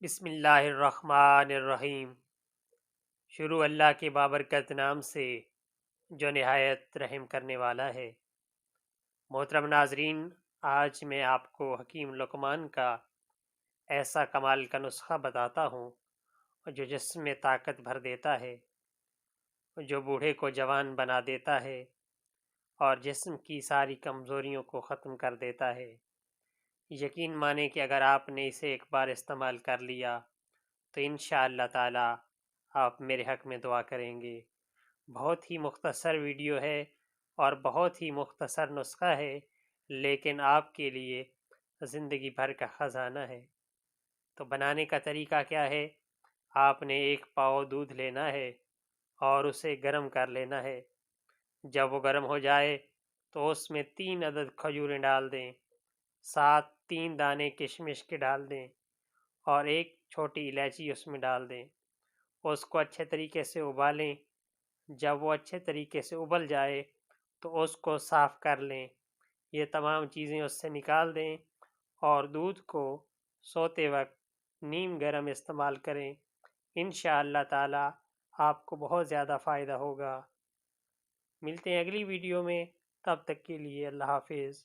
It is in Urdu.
بسم اللہ الرحمن الرحیم۔ شروع اللہ کے بابرکت نام سے جو نہایت رحم کرنے والا ہے۔ محترم ناظرین، آج میں آپ کو حکیم لقمان کا ایسا کمال کا نسخہ بتاتا ہوں جو جسم میں طاقت بھر دیتا ہے، جو بوڑھے کو جوان بنا دیتا ہے اور جسم کی ساری کمزوریوں کو ختم کر دیتا ہے۔ یقین مانیں کہ اگر آپ نے اسے ایک بار استعمال کر لیا تو انشاءاللہ تعالی آپ میرے حق میں دعا کریں گے۔ بہت ہی مختصر ویڈیو ہے اور بہت ہی مختصر نسخہ ہے، لیکن آپ کے لیے زندگی بھر کا خزانہ ہے۔ تو بنانے کا طریقہ کیا ہے؟ آپ نے 1 پاؤ دودھ لینا ہے اور اسے گرم کر لینا ہے۔ جب وہ گرم ہو جائے تو اس میں 3 عدد کھجوریں ڈال دیں، ساتھ 3 دانے کشمش کے ڈال دیں اور 1 چھوٹی الائچی اس میں ڈال دیں۔ اس کو اچھے طریقے سے ابالیں۔ جب وہ اچھے طریقے سے ابل جائے تو اس کو صاف کر لیں۔ یہ تمام چیزیں اس سے نکال دیں اور دودھ کو سوتے وقت نیم گرم استعمال کریں۔ انشاءاللہ تعالی آپ کو بہت زیادہ فائدہ ہوگا۔ ملتے ہیں اگلی ویڈیو میں، تب تک کے لیے اللہ حافظ۔